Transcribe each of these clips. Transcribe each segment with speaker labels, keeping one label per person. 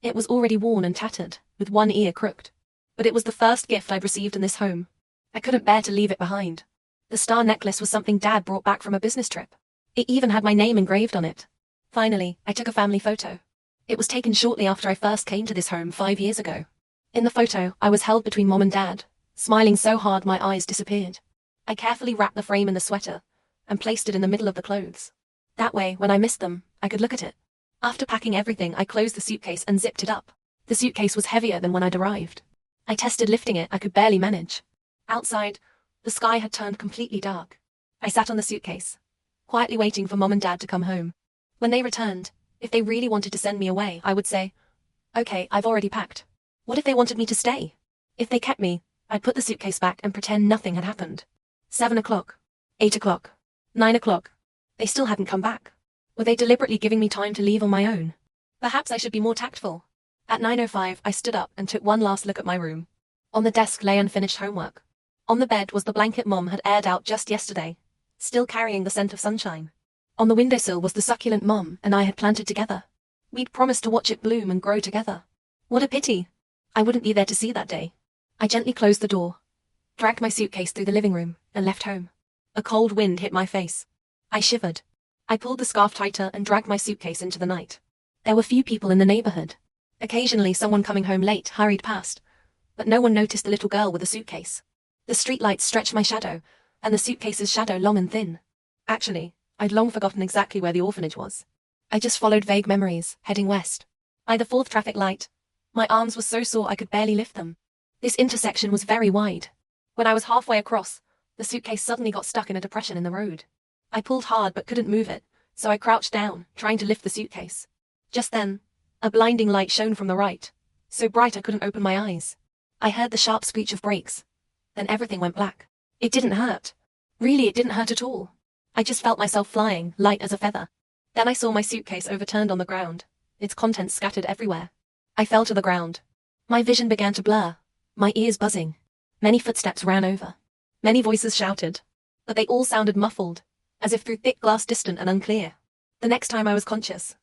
Speaker 1: It was already worn and tattered, with one ear crooked. But it was the first gift I'd received in this home. I couldn't bear to leave it behind. The star necklace was something Dad brought back from a business trip. It even had my name engraved on it. Finally, I took a family photo. It was taken shortly after I first came to this home 5 years ago. In the photo, I was held between Mom and Dad, smiling so hard my eyes disappeared. I carefully wrapped the frame in the sweater and placed it in the middle of the clothes. That way, when I missed them, I could look at it. After packing everything, I closed the suitcase and zipped it up. The suitcase was heavier than when I'd arrived. I tested lifting it, I could barely manage. Outside, the sky had turned completely dark. I sat on the suitcase, quietly waiting for Mom and Dad to come home. When they returned, if they really wanted to send me away, I would say, "Okay, I've already packed." What if they wanted me to stay? If they kept me, I'd put the suitcase back and pretend nothing had happened. 7 o'clock, 8 o'clock, 9 o'clock. They still hadn't come back. Were they deliberately giving me time to leave on my own? Perhaps I should be more tactful. At 9:05, I stood up and took one last look at my room. On the desk lay unfinished homework. On the bed was the blanket Mom had aired out just yesterday, still carrying the scent of sunshine. On the windowsill was the succulent Mom and I had planted together. We'd promised to watch it bloom and grow together. What a pity. I wouldn't be there to see that day. I gently closed the door, dragged my suitcase through the living room, and left home. A cold wind hit my face. I shivered. I pulled the scarf tighter and dragged my suitcase into the night. There were few people in the neighborhood. Occasionally someone coming home late hurried past, but no one noticed the little girl with a suitcase. The streetlights stretched my shadow, and the suitcase's shadow long and thin. Actually, I'd long forgotten exactly where the orphanage was. I just followed vague memories, heading west. By the 4th traffic light, my arms were so sore I could barely lift them. This intersection was very wide. When I was halfway across, the suitcase suddenly got stuck in a depression in the road. I pulled hard but couldn't move it, so I crouched down, trying to lift the suitcase. Just then, a blinding light shone from the right, so bright I couldn't open my eyes. I heard the sharp screech of brakes. Then everything went black. It didn't hurt. Really, it didn't hurt at all. I just felt myself flying, light as a feather. Then I saw my suitcase overturned on the ground, its contents scattered everywhere. I fell to the ground. My vision began to blur, my ears buzzing. Many footsteps ran over. Many voices shouted, but they all sounded muffled, as if through thick glass, distant and unclear. The next time I was conscious,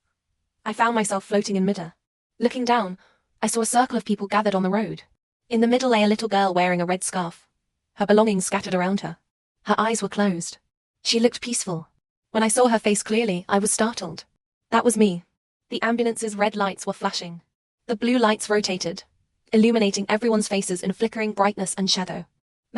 Speaker 1: I found myself floating in midair. Looking down, I saw a circle of people gathered on the road. In the middle lay a little girl wearing a red scarf, her belongings scattered around her. Her eyes were closed. She looked peaceful. When I saw her face clearly, I was startled. That was me. The ambulance's red lights were flashing. The blue lights rotated, illuminating everyone's faces in flickering brightness and shadow.